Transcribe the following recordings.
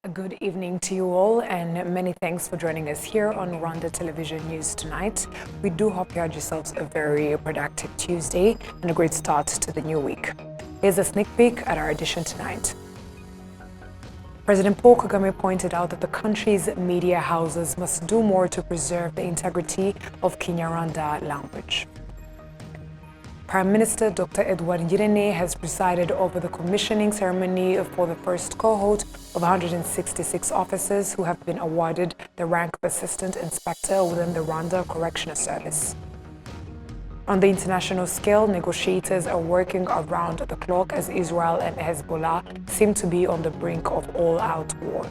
Good evening to you all, and many thanks for joining us here on Rwanda Television News tonight. We do hope you had yourselves a very productive Tuesday and a great start to the new week. Here's a sneak peek at our edition tonight. President Paul Kagame pointed out that the country's media houses must do more to preserve the integrity of Kinyarwanda language. Prime Minister Dr. Edward Ngirente has presided over the commissioning ceremony for the first cohort of 166 officers who have been awarded the rank of Assistant Inspector within the Rwanda Correctional Service. On the international scale, negotiators are working around the clock as Israel and Hezbollah seem to be on the brink of all-out war.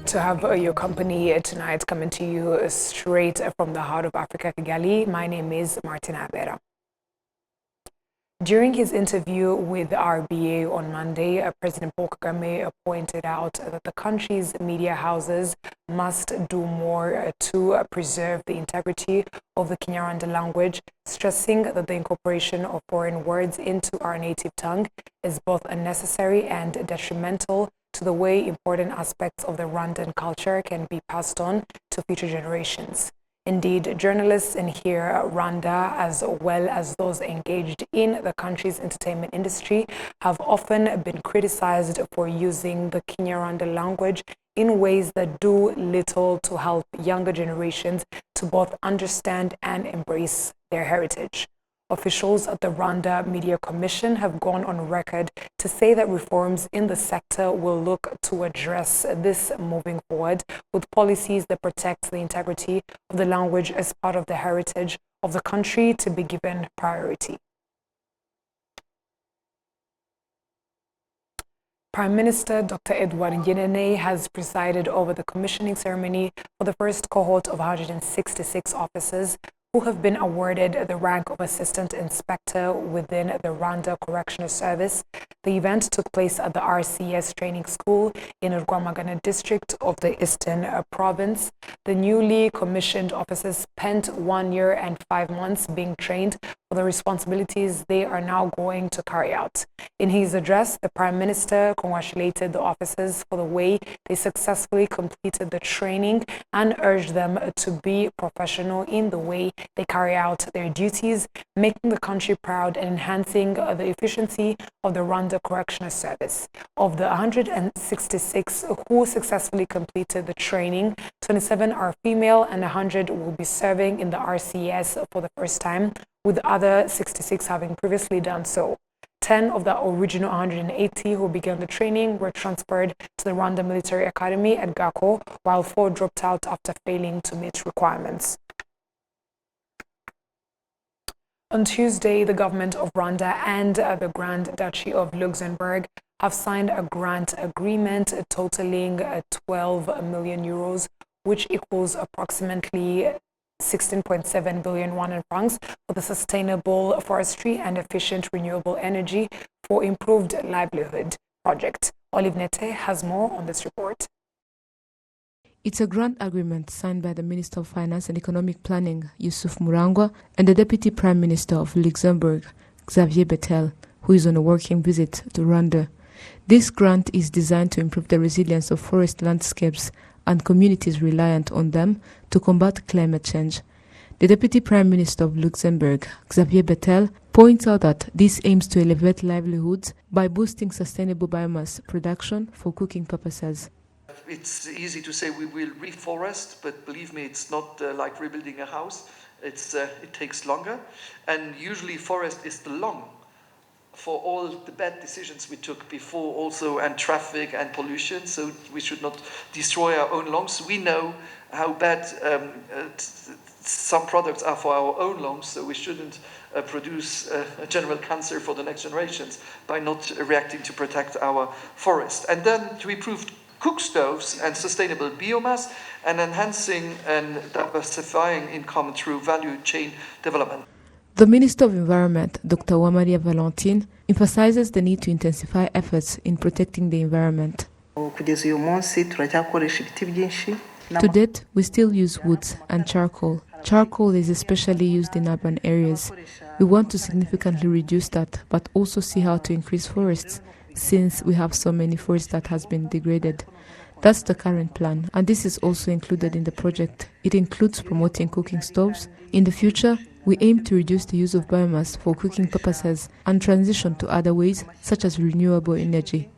To have your company tonight, coming to you straight from the heart of Africa, Kigali. My name is Martina Abera. During his interview with RBA on Monday, President Paul Kagame pointed out that the country's media houses must do more to preserve the integrity of the Kinyarwanda language, stressing that the incorporation of foreign words into our native tongue is both unnecessary and detrimental to the way important aspects of the Rwandan culture can be passed on to future generations. Indeed, journalists in here, Rwanda, as well as those engaged in the country's entertainment industry, have often been criticized for using the Kinyarwanda language in ways that do little to help younger generations to both understand and embrace their heritage. Officials at the Rwanda Media Commission have gone on record to say that reforms in the sector will look to address this moving forward with policies that protect the integrity of the language as part of the heritage of the country to be given priority. Prime Minister Dr. Edward Ngirente has presided over the commissioning ceremony for the first cohort of 166 officers who have been awarded the rank of Assistant Inspector within the Rwanda Correctional Service. The event took place at the RCS Training School in Rwamagana district of the Eastern Province. The newly commissioned officers spent 1 year and 5 months being trained for the responsibilities they are now going to carry out. In his address, the Prime Minister congratulated the officers for the way they successfully completed the training and urged them to be professional in the way they carry out their duties, making the country proud and enhancing the efficiency of the Rwanda Correctional Service. Of the 166 who successfully completed the training, 27 are female and 100 will be serving in the RCS for the first time, with the other 66 having previously done so. 10 of the original 180 who began the training were transferred to the Rwanda Military Academy at Gako, while 4 dropped out after failing to meet requirements. On Tuesday, the government of Rwanda and the Grand Duchy of Luxembourg have signed a grant agreement totaling 12 million euros, which equals approximately 16.7 billion won in francs for the sustainable forestry and efficient renewable energy for improved livelihood project. Olive Nete has more on this report. It's a grant agreement signed by the Minister of Finance and Economic Planning, Yusuf Murangwa, and the Deputy Prime Minister of Luxembourg, Xavier Bettel, who is on a working visit to Rwanda. This grant is designed to improve the resilience of forest landscapes and communities reliant on them to combat climate change. The Deputy Prime Minister of Luxembourg, Xavier Bettel, points out that this aims to elevate livelihoods by boosting sustainable biomass production for cooking purposes. It's easy to say we will reforest, but believe me, it's not like rebuilding a house. It takes longer, and usually forest is the lung for all the bad decisions we took before also, and traffic and pollution, so we should not destroy our own lungs. We know how bad some products are for our own lungs, so we shouldn't produce a general cancer for the next generations by not reacting to protect our forest. And then to improve cook stoves and sustainable biomass, and enhancing and diversifying income through value chain development. The Minister of Environment, Dr. Uwamariya Valentine, emphasizes the need to intensify efforts in protecting the environment. To date, we still use woods and charcoal, Charcoal is especially used in urban areas. We want to significantly reduce that, but also see how to increase forests, since we have so many forests that has been degraded. That's the current plan, and this is also included in the project. It includes promoting cooking stoves. In the future, we aim to reduce the use of biomass for cooking purposes and transition to other ways, such as renewable energy.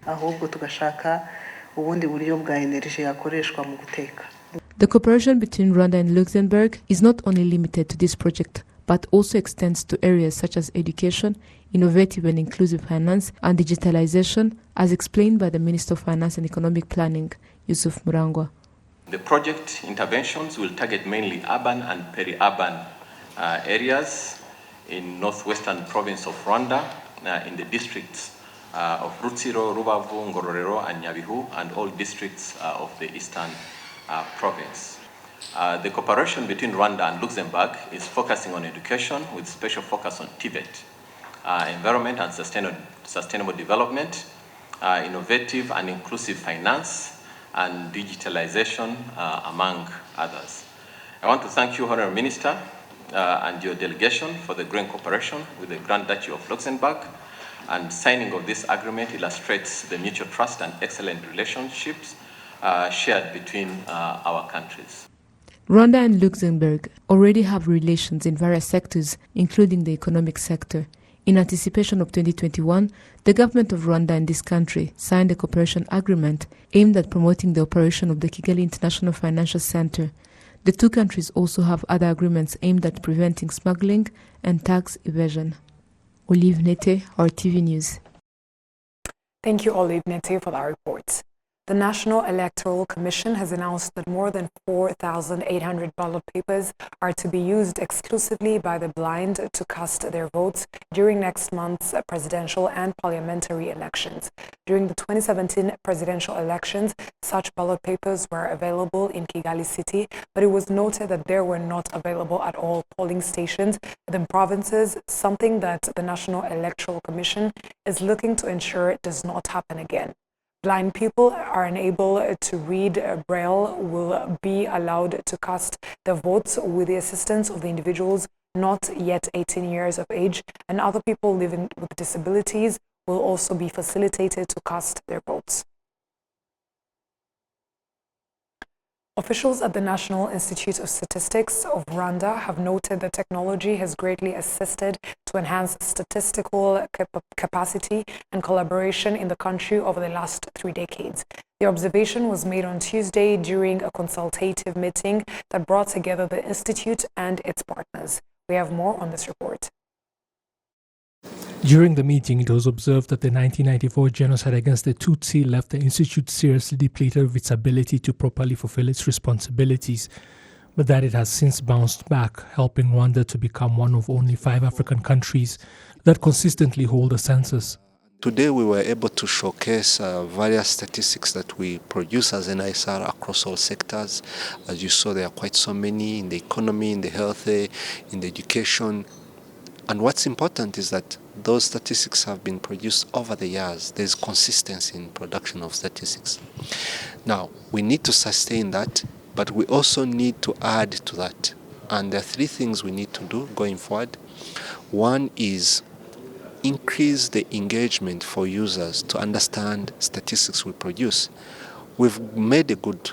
The cooperation between Rwanda and Luxembourg is not only limited to this project, but also extends to areas such as education, innovative and inclusive finance, and digitalization, as explained by the Minister of Finance and Economic Planning, Yusuf Murangwa. The project interventions will target mainly urban and peri-urban areas in northwestern province of Rwanda, in the districts of Rutsiro, Rubavu, Ngororero, and Nyabihu, and all districts of the eastern province. The cooperation between Rwanda and Luxembourg is focusing on education with special focus on TVET, environment and sustainable development, innovative and inclusive finance, and digitalization, among others. I want to thank you, Honourable Minister, and your delegation for the growing cooperation with the Grand Duchy of Luxembourg, and signing of this agreement illustrates the mutual trust and excellent relationships shared between our countries. Rwanda and Luxembourg already have relations in various sectors, including the economic sector. In anticipation of 2021, the government of Rwanda and this country signed a cooperation agreement aimed at promoting the operation of the Kigali International Financial Center. The two countries also have other agreements aimed at preventing smuggling and tax evasion. Olive Nete, RTV News. Thank you, Olive Nete, for that report. The National Electoral Commission has announced that more than 4,800 ballot papers are to be used exclusively by the blind to cast their votes during next month's presidential and parliamentary elections. During the 2017 presidential elections, such ballot papers were available in Kigali City, but it was noted that they were not available at all polling stations within provinces, something that the National Electoral Commission is looking to ensure does not happen again. Blind people are unable to read Braille will be allowed to cast their votes with the assistance of the individuals not yet 18 years of age, and other people living with disabilities will also be facilitated to cast their votes. Officials at the National Institute of Statistics of Rwanda have noted that technology has greatly assisted to enhance statistical capacity and collaboration in the country over the last 3 decades. The observation was made on Tuesday during a consultative meeting that brought together the Institute and its partners. We have more on this report. During the meeting, it was observed that the 1994 genocide against the Tutsi left the Institute seriously depleted of its ability to properly fulfill its responsibilities, but that it has since bounced back, helping Rwanda to become one of only 5 African countries that consistently hold a census. Today we were able to showcase various statistics that we produce as NISR across all sectors. As you saw, there are quite so many in the economy, in the health, in the education. And what's important is that those statistics have been produced over the years. There's consistency in production of statistics. Now, we need to sustain that, but we also need to add to that. And there are 3 things we need to do going forward. One is increase the engagement for users to understand statistics we produce. We've made a good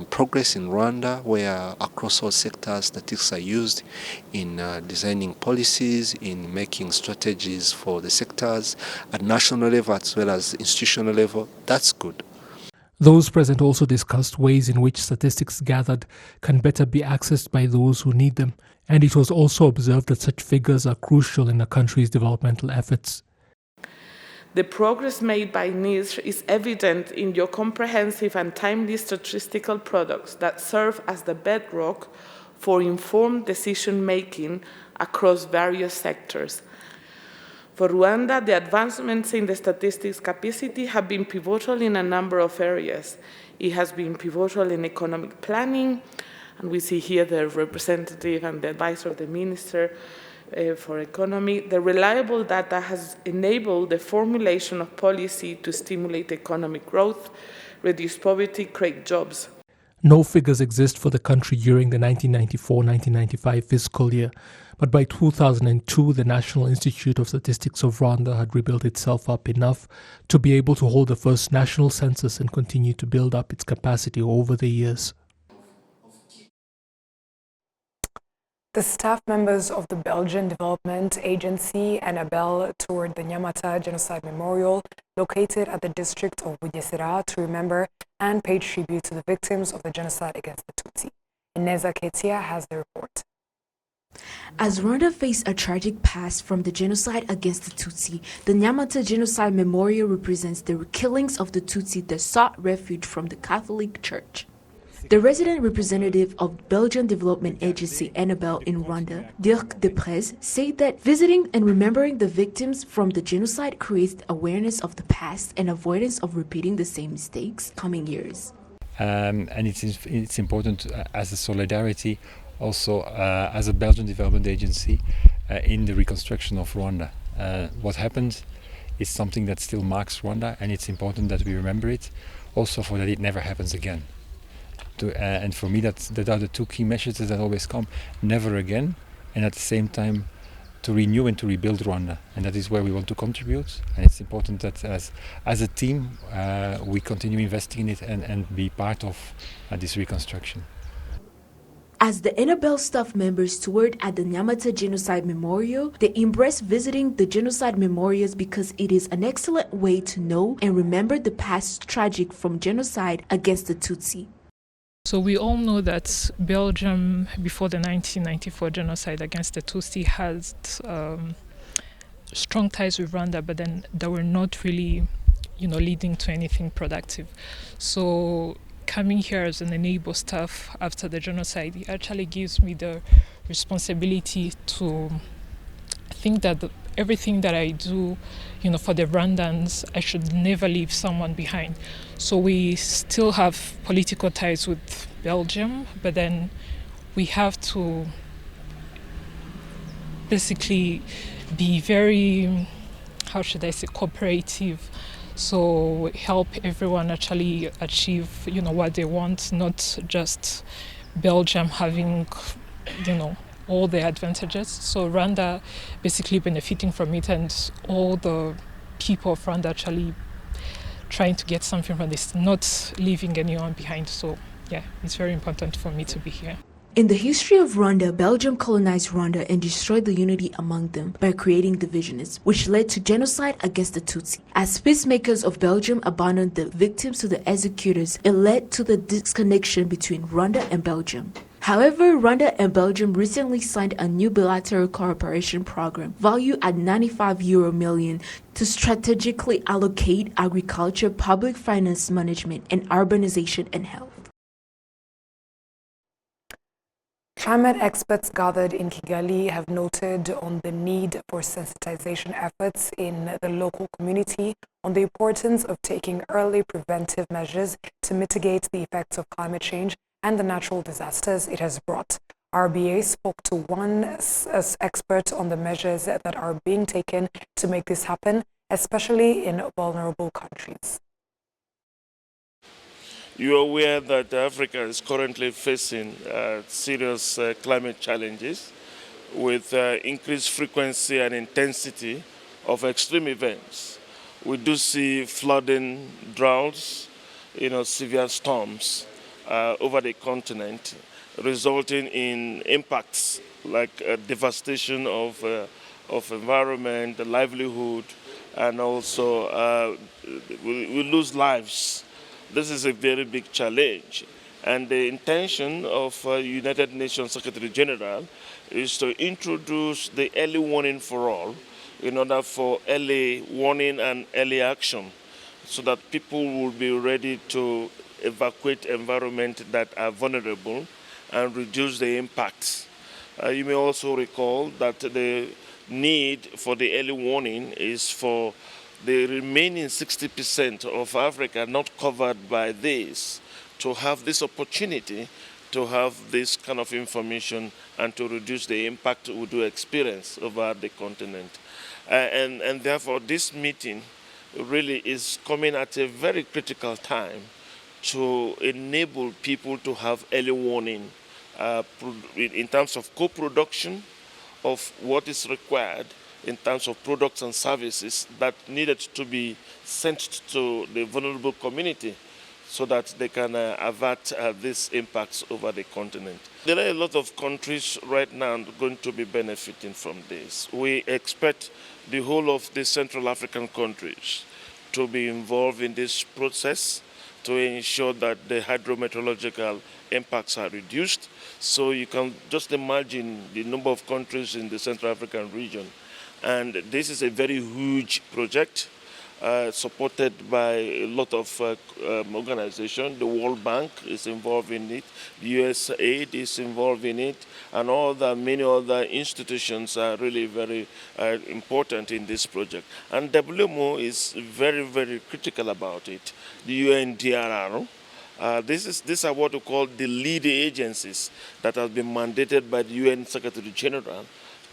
progress in Rwanda, where across all sectors statistics are used in designing policies, in making strategies for the sectors at national level as well as institutional level. That's good. Those present also discussed ways in which statistics gathered can better be accessed by those who need them, and it was also observed that such figures are crucial in a country's developmental efforts. The progress made by NISR is evident in your comprehensive and timely statistical products that serve as the bedrock for informed decision-making across various sectors. For Rwanda, the advancements in the statistics capacity have been pivotal in a number of areas. It has been pivotal in economic planning, and we see here the representative and the advisor of the minister for economy. The reliable data has enabled the formulation of policy to stimulate economic growth, reduce poverty, create jobs. No figures exist for the country during the 1994-1995 fiscal year, but by 2002, the National Institute of Statistics of Rwanda had rebuilt itself up enough to be able to hold the first national census and continue to build up its capacity over the years. The staff members of the Belgian Development Agency and Abel toured the Nyamata Genocide Memorial located at the district of Bugesera to remember and pay tribute to the victims of the genocide against the Tutsi. Ineza Ketia has the report. As Rwanda faced a tragic past from the genocide against the Tutsi, the Nyamata Genocide Memorial represents the killings of the Tutsi that sought refuge from the Catholic Church. The resident representative of Belgian Development Agency Annabelle in Rwanda, Dirk de Prez, said that visiting and remembering the victims from the genocide creates awareness of the past and avoidance of repeating the same mistakes coming years. And it's important as a solidarity, also as a Belgian Development Agency in the reconstruction of Rwanda. What happened is something that still marks Rwanda, and it's important that we remember it, also for that it never happens again. And for me, that are the two key messages that always come: never again, and at the same time to renew and to rebuild Rwanda. And that is where we want to contribute. And it's important that as a team we continue investing in it and be part of this reconstruction. As the Annabelle staff members toured at the Nyamata Genocide Memorial, they embraced visiting the genocide memorials because it is an excellent way to know and remember the past tragic from genocide against the Tutsi. So we all know that Belgium, before the 1994 genocide against the Tutsi, had strong ties with Rwanda, but then they were not really, leading to anything productive. So coming here as an enable staff after the genocide, it actually gives me the responsibility to think that everything that I do, for the Rwandans, I should never leave someone behind. So we still have political ties with Belgium, but then we have to basically be very, cooperative. So help everyone actually achieve, what they want, not just Belgium having, all the advantages. So Rwanda basically benefiting from it, and all the people of Rwanda actually trying to get something from this, not leaving anyone behind. So yeah, it's very important for me to be here. In the history of Rwanda, Belgium colonized Rwanda and destroyed the unity among them by creating divisions, which led to genocide against the Tutsi. As peacemakers of Belgium abandoned the victims to the executors, it led to the disconnection between Rwanda and Belgium. However, Rwanda and Belgium recently signed a new bilateral cooperation program valued at €95 million to strategically allocate agriculture, public finance management, and urbanization and health. Climate experts gathered in Kigali have noted on the need for sensitization efforts in the local community on the importance of taking early preventive measures to mitigate the effects of climate change and the natural disasters it has brought. RBA spoke to one expert on the measures that are being taken to make this happen, especially in vulnerable countries. You are aware that Africa is currently facing serious climate challenges with increased frequency and intensity of extreme events. We do see flooding, droughts, severe storms over the continent, resulting in impacts like devastation of environment, the livelihood, and also we lose lives. This is a very big challenge, and the intention of United Nations Secretary General is to introduce the early warning for all in order for early warning and early action so that people will be ready to evacuate environments that are vulnerable and reduce the impacts. You may also recall that the need for the early warning is for the remaining 60% of Africa not covered by this to have this opportunity to have this kind of information and to reduce the impact we do experience over the continent. And therefore this meeting really is coming at a very critical time to enable people to have early warning in terms of co-production of what is required in terms of products and services that needed to be sent to the vulnerable community so that they can avert these impacts over the continent. There are a lot of countries right now going to be benefiting from this. We expect the whole of the Central African countries to be involved in this process to ensure that the hydrometeorological impacts are reduced. So you can just imagine the number of countries in the Central African region. And this is a very huge project supported by a lot of organizations. The World Bank is involved in it, the USAID is involved in it, and many other institutions are really very important in this project. And WMO is very, very critical about it. The UNDRR, these are what we call the lead agencies that have been mandated by the UN Secretary General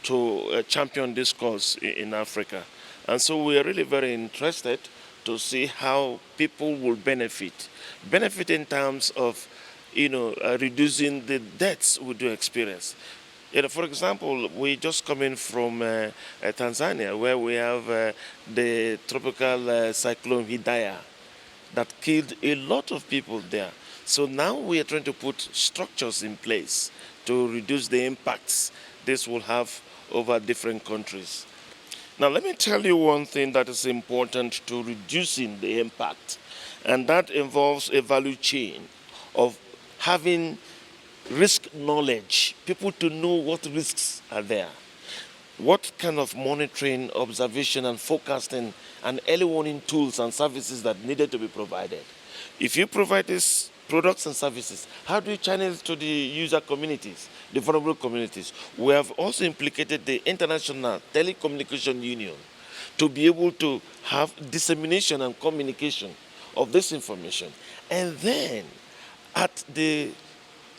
to champion this cause in Africa. And so we are really very interested to see how people will benefit in terms of, reducing the deaths we do experience. For example, we just coming from Tanzania, where we have the tropical cyclone Hidaya that killed a lot of people there. So now we are trying to put structures in place to reduce the impacts this will have over different countries. Now, let me tell you one thing that is important to reducing the impact, and that involves a value chain of having risk knowledge, people to know what risks are there, what kind of monitoring, observation, and forecasting and early warning tools and services that needed to be provided. If you provide these products and services, how do you channel it to the user communities, the vulnerable communities? We have also implicated the International Telecommunication Union to be able to have dissemination and communication of this information. And then at the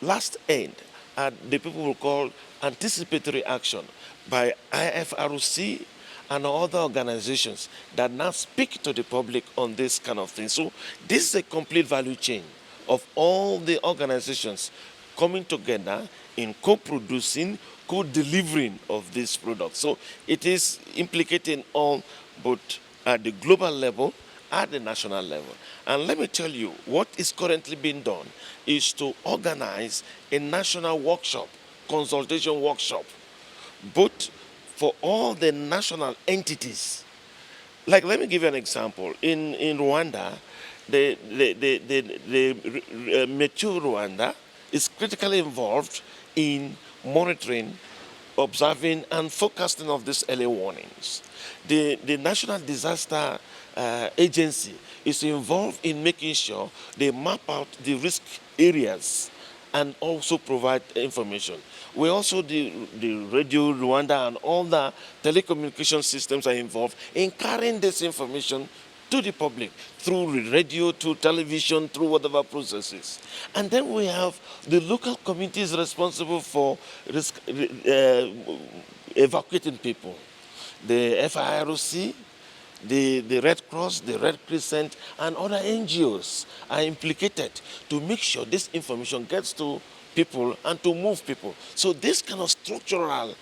last end, the people will call anticipatory action by IFRC and other organizations that now speak to the public on this kind of thing. So this is a complete value chain of all the organizations coming together in co-producing, co-delivering of these products. So it is implicating all, both at the global level, at the national level. And let me tell you, what is currently being done is to organize a national workshop, consultation workshop, both for all the national entities. Like, let me give you an example. In Rwanda, the mature Rwanda is critically involved in monitoring, observing, and forecasting of these early warnings. The National Disaster Agency is involved in making sure they map out the risk areas and also provide information. We also, the Radio Rwanda and all the telecommunication systems are involved in carrying this information to the public through radio, through television, through whatever processes. And then we have the local communities responsible for evacuating people. The FIRC, the Red Cross, the Red Crescent, and other NGOs are implicated to make sure this information gets to people and to move people. So this kind of structural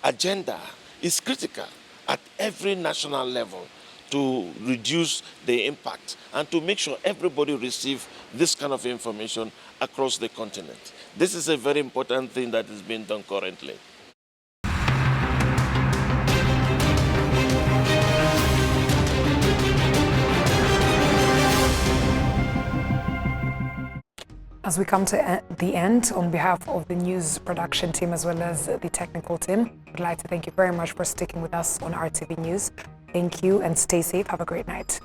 agenda is critical at every national level to reduce the impact and to make sure everybody receives this kind of information across the continent. This is a very important thing that is being done currently. As we come to the end, on behalf of the news production team as well as the technical team, I'd like to thank you very much for sticking with us on RTV News. Thank you and stay safe. Have a great night.